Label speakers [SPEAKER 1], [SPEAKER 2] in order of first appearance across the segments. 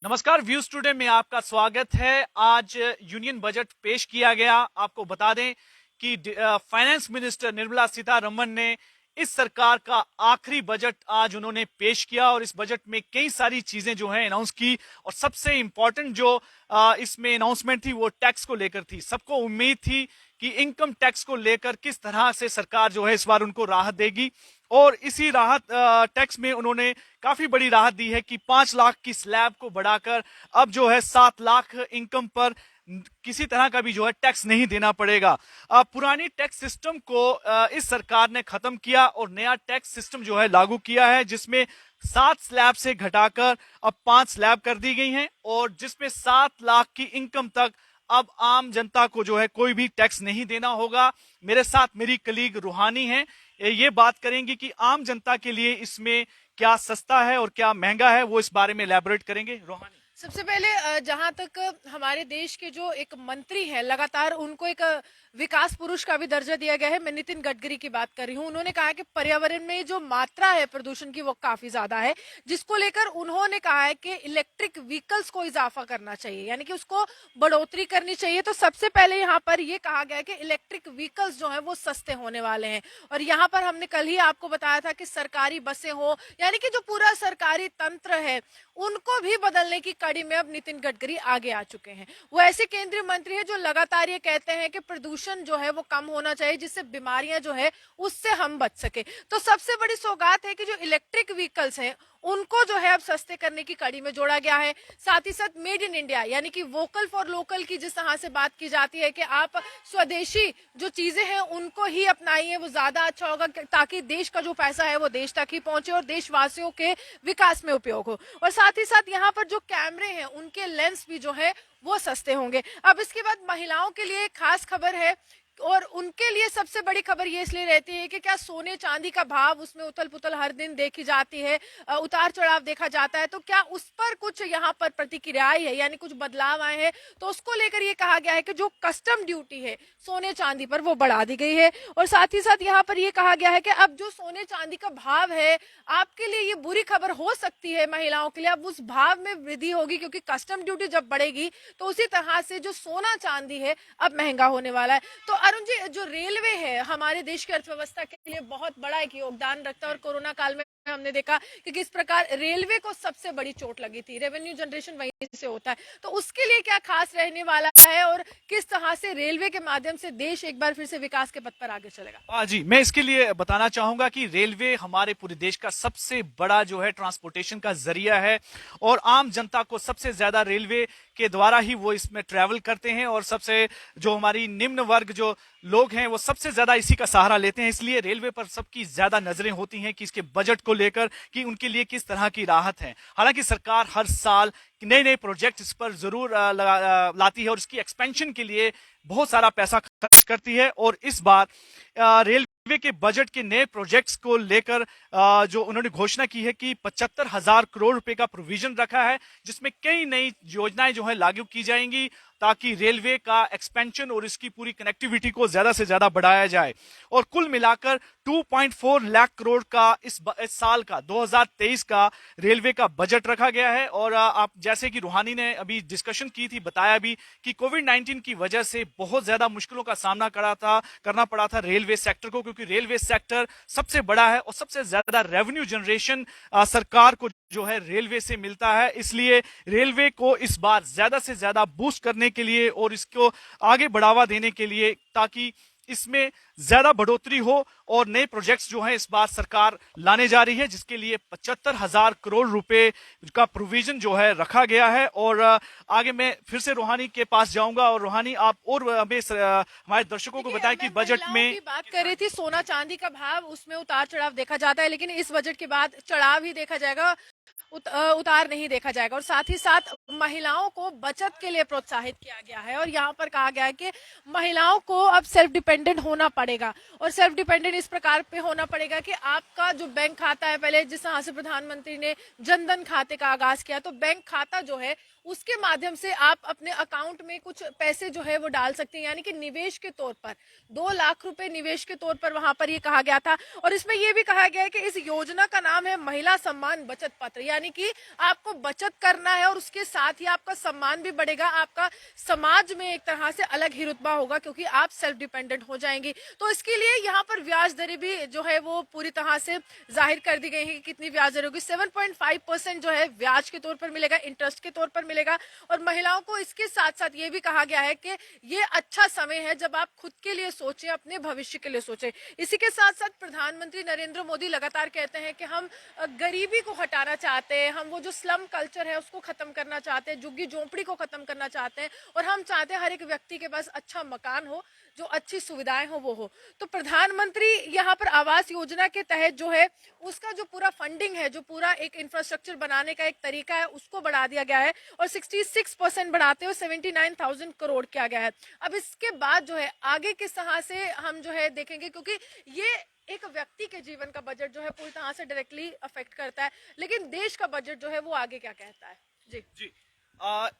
[SPEAKER 1] नमस्कार, views today में आपका स्वागत है। आज यूनियन बजट पेश किया गया। आपको बता दें कि फाइनेंस मिनिस्टर निर्मला सीतारमण ने इस सरकार का आखिरी बजट आज उन्होंने पेश किया और इस बजट में कई सारी चीजें जो हैं अनाउंस की। और सबसे इंपॉर्टेंट जो इसमें अनाउंसमेंट थी वो टैक्स को लेकर थी। सबको उम्मीद थी कि इनकम टैक्स को लेकर किस तरह से सरकार जो है इस बार उनको राहत देगी और इसी राहत टैक्स में उन्होंने काफी बड़ी राहत दी है कि 5 लाख की स्लैब को बढ़ाकर अब जो है 7 लाख इनकम पर किसी तरह का भी जो है टैक्स नहीं देना पड़ेगा। पुरानी टैक्स सिस्टम को इस सरकार ने खत्म किया और नया टैक्स सिस्टम जो है लागू किया है, जिसमें 7 स्लैब से घटाकर अब 5 स्लैब कर दी गई हैं और जिसमें 7 लाख की इनकम तक अब आम जनता को जो है कोई भी टैक्स नहीं देना होगा। मेरे साथ मेरी कलीग रूहानी है, ये बात करेंगे कि आम जनता के लिए इसमें क्या सस्ता है और क्या महंगा है, वो इस बारे में एलैबोरेट करेंगे। रूहानी,
[SPEAKER 2] सबसे पहले जहां तक हमारे देश के जो एक मंत्री हैं, लगातार उनको एक विकास पुरुष का भी दर्जा दिया गया है। मैं नितिन गडकरी की बात कर रही हूं। उन्होंने कहा कि पर्यावरण में जो मात्रा है प्रदूषण की वो काफी ज्यादा है, जिसको लेकर उन्होंने कहा है कि इलेक्ट्रिक व्हीकल्स को इजाफा करना चाहिए, यानी कि उसको बढ़ोतरी करनी चाहिए। तो सबसे पहले यहाँ पर ये कहा गया है कि इलेक्ट्रिक व्हीकल्स जो है वो सस्ते होने वाले हैं। और यहाँ पर हमने कल ही आपको बताया था कि सरकारी बसें हो, यानी कि जो पूरा सरकारी तंत्र है उनको भी बदलने की कड़ी में अब नितिन गडकरी आगे आ चुके हैं। वो ऐसे केंद्रीय मंत्री हैं जो लगातार ये कहते हैं कि प्रदूषण जो है वो कम होना चाहिए, जिससे बीमारियां जो है उससे हम बच सके। तो सबसे बड़ी सौगात है कि जो इलेक्ट्रिक व्हीकल्स हैं उनको जो है अब सस्ते करने की कड़ी में जोड़ा गया है। साथ ही साथ मेड इन इंडिया, यानी कि वोकल फॉर लोकल की जिस तरह से बात की जाती है कि आप स्वदेशी जो चीजें हैं उनको ही अपनाइए, वो ज्यादा अच्छा होगा, ताकि देश का जो पैसा है वो देश तक ही पहुंचे और देशवासियों के विकास में उपयोग हो। और साथ ही साथ यहाँ पर जो कैमरे हैं उनके लेंस भी जो है वो सस्ते होंगे। अब इसके बाद महिलाओं के लिए खास खबर है और उनके लिए सबसे बड़ी खबर ये इसलिए रहती है कि क्या सोने चांदी का भाव, उसमें उथल पुथल हर दिन देखी जाती है, उतार चढ़ाव देखा जाता है, तो क्या उस पर कुछ यहाँ पर प्रतिक्रियाएं है, यानी कुछ बदलाव आए हैं। तो उसको लेकर ये कहा गया है कि जो कस्टम ड्यूटी है सोने चांदी पर वो बढ़ा दी गई है। और साथ ही साथ यहाँ पर ये कहा गया है कि अब जो सोने चांदी का भाव है, आपके लिए ये बुरी खबर हो सकती है महिलाओं के लिए, अब उस भाव में वृद्धि होगी, क्योंकि कस्टम ड्यूटी जब बढ़ेगी तो उसी तरह से जो सोना चांदी है अब महंगा होने वाला है। तो अरुण जी, जो रेलवे है हमारे देश की अर्थव्यवस्था के लिए बहुत बड़ा एक योगदान रखता है और कोरोना काल में हमने देखा कि किस प्रकार रेलवे को सबसे बड़ी चोट लगी थी। रेवेन्यू जनरेशन वहीं से होता है, तो उसके लिए क्या खास रहने वाला है और किस तरह से रेलवे के माध्यम से देश एक बार फिर से विकास के पथ पर आगे चलेगा?
[SPEAKER 1] हाँ जी, मैं इसके लिए बताना चाहूंगा कि रेलवे हमारे पूरे देश का सबसे बड़ा जो है ट्रांसपोर्टेशन का जरिया है और आम जनता को सबसे ज्यादा रेलवे के द्वारा ही वो इसमें ट्रैवल करते हैं और सबसे जो हमारी निम्न वर्ग जो लोग हैं वो सबसे ज्यादा इसी का सहारा लेते हैं। इसलिए रेलवे पर सबकी ज्यादा नजरें होती हैं कि इसके बजट को लेकर कि उनके लिए किस तरह की राहत है। हालांकि सरकार हर साल नए नए प्रोजेक्ट इस पर जरूर लाती है और इसकी एक्सपेंशन के लिए बहुत सारा पैसा खर्च करती है। और इस बार रेलवे के बजट के नए प्रोजेक्ट्स को लेकर जो उन्होंने घोषणा की है कि 75,000 करोड़ रुपए का प्रोविजन रखा है, जिसमें कई नई योजनाएं जो है लागू की जाएंगी ताकि रेलवे का एक्सपेंशन और इसकी पूरी कनेक्टिविटी को ज्यादा से ज्यादा बढ़ाया जाए। और कुल मिलाकर 2.4 लाख करोड़ का इस साल का 2023 का रेलवे का बजट रखा गया है। और आप जैसे कि रूहानी ने अभी डिस्कशन की थी, बताया भी कि कोविड-19 की वजह से बहुत ज्यादा मुश्किलों का सामना करना पड़ा था रेलवे सेक्टर को, क्योंकि रेलवे सेक्टर सबसे बड़ा है और सबसे ज्यादा रेवेन्यू जनरेशन सरकार को जो है रेलवे से मिलता है। इसलिए रेलवे को इस बार ज्यादा से ज्यादा बूस्ट करने के लिए और इसको आगे बढ़ावा देने के लिए, ताकि इसमें ज्यादा बढ़ोतरी हो और नए प्रोजेक्ट्स जो हैं इस बार सरकार लाने जा रही है, जिसके लिए 75,000 करोड़ रुपए का प्रोविजन जो है रखा गया है। और आगे मैं फिर से रूहानी के पास जाऊंगा और रूहानी आप और हमारे दर्शकों को बताएं कि बजट में
[SPEAKER 2] बात कर रही थी सोना चांदी का भाव, उसमें उतार चढ़ाव देखा जाता है, लेकिन इस बजट के बाद चढ़ाव ही देखा जाएगा, उतार नहीं देखा जाएगा। और साथ ही साथ महिलाओं को बचत के लिए प्रोत्साहित किया गया है और यहाँ पर कहा गया है कि महिलाओं को अब सेल्फ डिपेंडेंट होना पड़ेगा। और सेल्फ डिपेंडेंट इस प्रकार पे होना पड़ेगा कि आपका जो बैंक खाता है, पहले जिस तरह से प्रधानमंत्री ने जनधन खाते का आगाज किया, तो बैंक खाता जो है उसके माध्यम से आप अपने अकाउंट में कुछ पैसे जो है वो डाल सकते हैं, यानी कि निवेश के तौर पर 2 लाख रुपए निवेश के तौर पर वहां पर ये कहा गया था। और इसमें ये भी कहा गया है कि इस योजना का नाम है महिला सम्मान बचत पत्र, यानी यानी कि आपको बचत करना है और उसके साथ ही आपका सम्मान भी बढ़ेगा, आपका समाज में एक तरह से अलग ही रुतबा होगा क्योंकि आप सेल्फ डिपेंडेंट हो जाएंगे। तो इसके लिए यहाँ पर ब्याज दरें भी जो है वो पूरी तरह से जाहिर कर दी गई है कि कितनी ब्याज दर होगी। 7.5% जो है ब्याज के तौर पर मिलेगा, इंटरेस्ट के तौर पर मिलेगा। और महिलाओं को इसके साथ साथ ये भी कहा गया है कि ये अच्छा समय है जब आप खुद के लिए सोचें, अपने भविष्य के लिए सोचें। इसी के साथ साथ प्रधानमंत्री नरेंद्र मोदी लगातार कहते हैं कि हम गरीबी को हटाना चाहते हैं, हम वो जो स्लम कल्चर है उसको खत्म करना चाहते हैं, झुग्गी झोंपड़ी को खत्म करना चाहते हैं और हम चाहते हैं हर एक व्यक्ति के पास अच्छा मकान हो, जो अच्छी सुविधाएं हो वो हो। तो प्रधानमंत्री यहाँ पर आवास योजना के तहत जो है उसका जो पूरा फंडिंग है, जो पूरा एक इंफ्रास्ट्रक्चर बनाने का एक तरीका है उसको बढ़ा दिया गया है और 66% बढ़ाते हुए 79,000 करोड़ किया गया है। अब इसके बाद जो है आगे किस तरह से हम जो है देखेंगे, क्योंकि ये एक व्यक्ति के जीवन का बजट जो है पूरी तरह से डायरेक्टली अफेक्ट करता है, लेकिन देश का बजट जो है वो आगे क्या कहता है। जी
[SPEAKER 1] जी।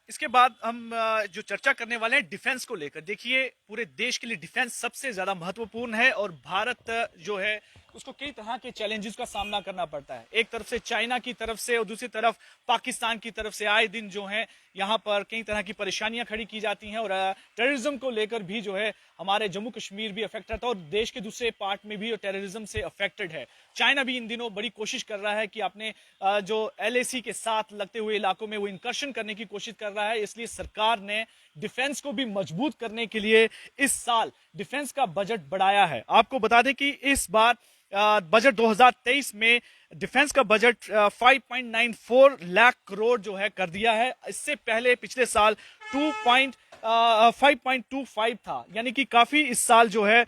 [SPEAKER 1] इसके बाद हम जो चर्चा करने वाले हैं डिफेंस को लेकर। देखिए, पूरे देश के लिए डिफेंस सबसे ज्यादा महत्वपूर्ण है और भारत जो है उसको कई तरह के चैलेंजेस का सामना करना पड़ता है। एक तरफ से चाइना की तरफ से और दूसरी तरफ पाकिस्तान की तरफ से आए दिन जो है यहाँ पर कई तरह की परेशानियां खड़ी की जाती हैं और टेररिज्म को लेकर भी जो है हमारे जम्मू कश्मीर भी अफेक्ट रहता है और देश के दूसरे पार्ट में भी टेररिज्म से अफेक्टेड है। चाइना भी इन दिनों बड़ी कोशिश कर रहा है कि अपने जो LAC के साथ लगते हुए इलाकों में वो इंकर्शन करने की कोशिश कर रहा है। इसलिए सरकार ने डिफेंस को भी मजबूत करने के लिए इस साल डिफेंस का बजट बढ़ाया है। आपको बता दें कि इस बार बजट 2023 में डिफेंस का बजट 5.94 लाख करोड़ जो है कर दिया है। इससे पहले पिछले साल 5.25 था, यानी कि काफी इस साल जो है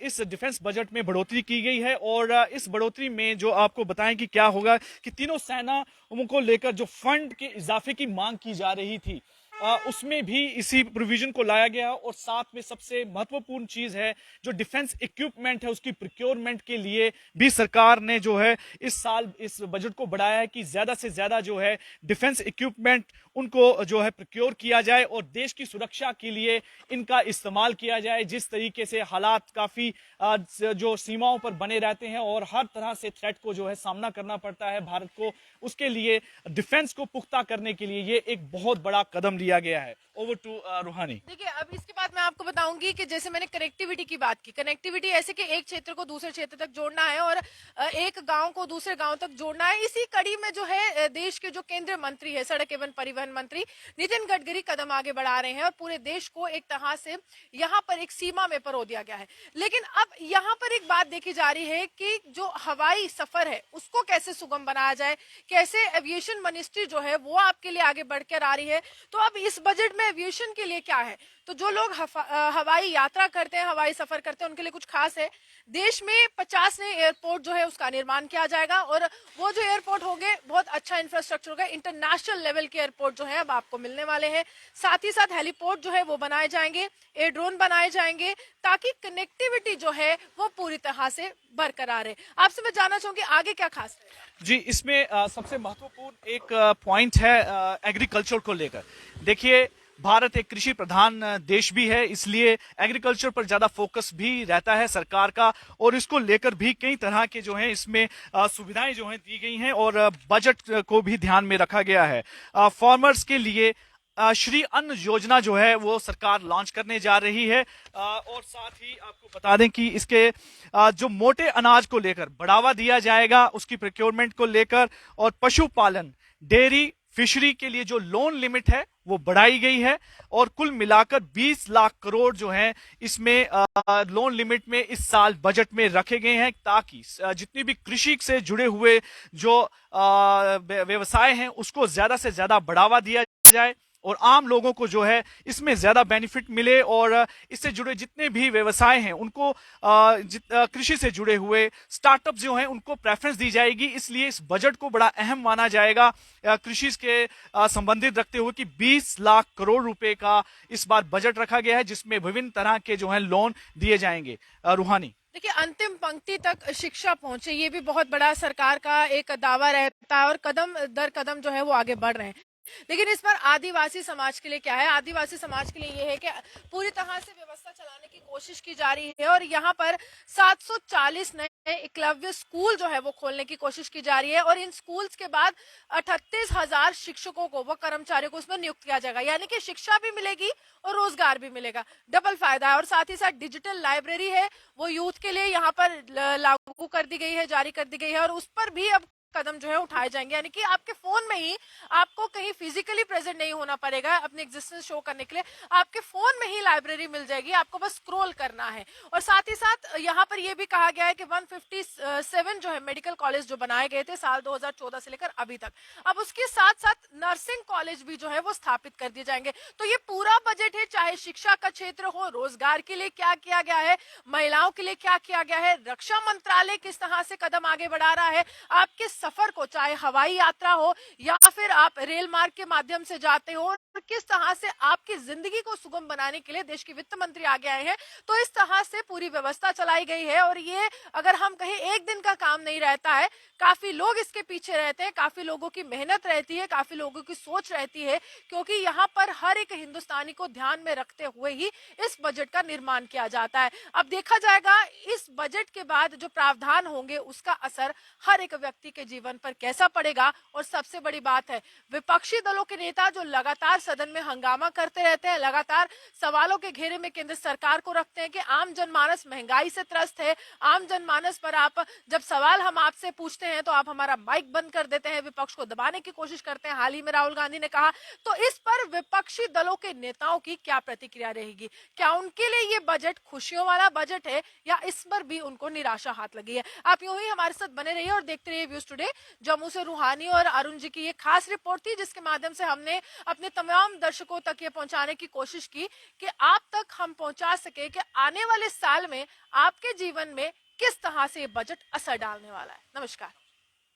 [SPEAKER 1] इस डिफेंस बजट में बढ़ोतरी की गई है। और इस बढ़ोतरी में जो आपको बताएं कि क्या होगा कि तीनों सेनाओं को लेकर जो फंड के इजाफे की मांग की जा रही थी उसमें भी इसी प्रोविजन को लाया गया और साथ में सबसे महत्वपूर्ण चीज है जो डिफेंस इक्विपमेंट है उसकी प्रोक्योरमेंट के लिए भी सरकार ने जो है इस साल इस बजट को बढ़ाया है कि ज्यादा से ज्यादा जो है डिफेंस इक्विपमेंट उनको जो है प्रोक्योर किया जाए और देश की सुरक्षा के लिए इनका इस्तेमाल किया जाए। जिस तरीके से हालात काफी जो सीमाओं पर बने रहते हैं और हर तरह से थ्रेट को जो है सामना करना पड़ता है भारत को, उसके लिए डिफेंस को पुख्ता करने के लिए ये एक बहुत बड़ा कदम लिया गया है। ओवर टू रूहानी।
[SPEAKER 2] देखिए, अब इसके बाद मैं आपको बताऊंगी कि जैसे मैंने कनेक्टिविटी की बात की, कनेक्टिविटी ऐसे कि एक क्षेत्र को दूसरे क्षेत्र तक जोड़ना है और एक गांव को दूसरे गांव तक जोड़ना है। इसी कड़ी में जो है देश के जो केंद्रीय मंत्री है, सड़क एवं परिवहन मंत्री नितिन गडकरी कदम आगे बढ़ा रहे हैं और पूरे देश को एक तरह से यहाँ पर एक सीमा में परो दिया गया है। लेकिन अब यहाँ पर एक बात देखी जा रही है कि जो हवाई सफर है उसको कैसे सुगम बनाया जाए, कैसे एविएशन मिनिस्ट्री जो है वो आपके लिए आगे बढ़कर आ रही है। तो अब इस बजट में एविएशन के लिए क्या है, तो जो लोग हवाई यात्रा करते हैं, हवाई सफर करते हैं, उनके लिए कुछ खास है। देश में 50 नए एयरपोर्ट जो है उसका निर्माण किया जाएगा और वो जो एयरपोर्ट होंगे बहुत अच्छा इंफ्रास्ट्रक्चर होगा, इंटरनेशनल लेवल के एयरपोर्ट जो है अब आपको मिलने वाले हैं। साथ ही साथ हेलीपोर्ट जो है वो बनाए जाएंगे, एयर ड्रोन बनाए जाएंगे ताकि कनेक्टिविटी जो है वो पूरी तरह से बरकरार है। आपसे मैं जानना चाहूंगी आगे क्या खास है।
[SPEAKER 1] जी, इसमें सबसे महत्वपूर्ण एक पॉइंट है एग्रीकल्चर को लेकर। देखिए, भारत एक कृषि प्रधान देश भी है, इसलिए एग्रीकल्चर पर ज्यादा फोकस भी रहता है सरकार का और इसको लेकर भी कई तरह के जो है इसमें सुविधाएं जो है दी गई हैं और बजट को भी ध्यान में रखा गया है। फार्मर्स के लिए श्री अन्न योजना जो है वो सरकार लॉन्च करने जा रही है और साथ ही आपको बता दें कि इसके जो मोटे अनाज को लेकर बढ़ावा दिया जाएगा उसकी प्रोक्योरमेंट को लेकर, और पशुपालन, डेयरी, फिशरी के लिए जो लोन लिमिट है वो बढ़ाई गई है और कुल मिलाकर 20 लाख करोड़ जो है इसमें लोन लिमिट में इस साल बजट में रखे गए हैं ताकि जितनी भी कृषि से जुड़े हुए जो व्यवसाय हैं उसको ज्यादा से ज्यादा बढ़ावा दिया जाए और आम लोगों को जो है इसमें ज्यादा बेनिफिट मिले और इससे जुड़े जितने भी व्यवसाय हैं उनको कृषि से जुड़े हुए स्टार्टअप जो हैं उनको प्रेफरेंस दी जाएगी। इसलिए इस बजट को बड़ा अहम माना जाएगा कृषि के संबंधित रखते हुए कि 20 लाख करोड़ रुपए का इस बार बजट रखा गया है जिसमें विभिन्न तरह के जो है लोन दिए जाएंगे। रूहानी।
[SPEAKER 2] देखिए, अंतिम पंक्ति तक शिक्षा पहुंचे, ये भी बहुत बड़ा सरकार का एक दावा रहता है और कदम दर कदम जो है वो आगे बढ़ रहे हैं। लेकिन इस पर आदिवासी समाज के लिए क्या है? आदिवासी समाज के लिए ये है कि पूरी तरह से व्यवस्था चलाने की कोशिश की जा रही है और यहाँ पर 740 नए एकलव्य स्कूल जो है वो खोलने की कोशिश की जा रही है और इन स्कूल्स के बाद 38,000 शिक्षकों को, वो कर्मचारियों को उसमें नियुक्त किया जाएगा, यानी कि शिक्षा भी मिलेगी और रोजगार भी मिलेगा। डबल फायदा है। और साथ ही साथ डिजिटल लाइब्रेरी है वो यूथ के लिए यहाँ पर लागू कर दी गई है, जारी कर दी गई है और उस पर भी अब कदम जो है उठाए जाएंगे, यानी कि आपके फोन में ही, आपको कहीं फिजिकली प्रेजेंट नहीं होना पड़ेगा अपने एग्जिस्टेंस शो करने के लिए, आपके फोन में ही लाइब्रेरी मिल जाएगी, आपको बस स्क्रॉल करना है। और साथ ही साथ यहाँ पर यह भी कहा गया है कि 157 जो है मेडिकल कॉलेज जो बनाए गए थे साल 2014 से लेकर अभी तक, अब उसके साथ साथ नर्सिंग कॉलेज भी जो है वो स्थापित कर दिए जाएंगे। तो ये पूरा बजट है, चाहे शिक्षा का क्षेत्र हो, रोजगार के लिए क्या किया गया है, महिलाओं के लिए क्या किया गया है, रक्षा मंत्रालय किस तरह से कदम आगे बढ़ा रहा है, आपके सफर को, चाहे हवाई यात्रा हो या फिर आप रेल मार्ग के माध्यम से जाते हो, किस तरह से आपकी जिंदगी को सुगम बनाने के लिए देश के वित्त मंत्री आगे आए हैं। तो इस तरह से पूरी व्यवस्था चलाई गई है और ये अगर हम कहें एक दिन का काम नहीं रहता है, काफी लोग इसके पीछे रहते हैं, काफी लोगों की मेहनत रहती है, काफी लोगों की सोच रहती है, क्योंकि यहाँ पर हर एक हिंदुस्तानी को ध्यान में रखते हुए ही इस बजट का निर्माण किया जाता है। अब देखा जाएगा इस बजट के बाद जो प्रावधान होंगे उसका असर हर एक व्यक्ति के जीवन पर कैसा पड़ेगा। और सबसे बड़ी बात है, विपक्षी दलों के नेता जो लगातार सदन में हंगामा करते रहते हैं, लगातार सवालों के घेरे में केंद्र सरकार को रखते हैं कि आम जनमानस महंगाई से त्रस्त है, आम जनमानस पर आप जब सवाल हम आपसे पूछते हैं तो आप हमारा माइक बंद कर देते हैं, विपक्ष को दबाने की कोशिश करते हैं, हाल ही में राहुल गांधी ने कहा। तो इस पर विपक्षी दलों के नेताओं की क्या प्रतिक्रिया रहेगी? क्या उनके लिए ये बजट खुशियों वाला बजट है या इस पर भी उनको निराशा हाथ लगी है? आप यूं ही हमारे साथ बने रहिए और देखते रहिए व्यूज टुडे। जम्मू से रूहानी और अरुण जी की ये खास रिपोर्ट थी जिसके माध्यम से हमने अपने तमाम दर्शकों तक ये पहुंचाने की कोशिश की कि आप तक हम पहुंचा सके कि आने वाले साल में आपके जीवन में किस तरह से ये बजट असर डालने वाला है। नमस्कार।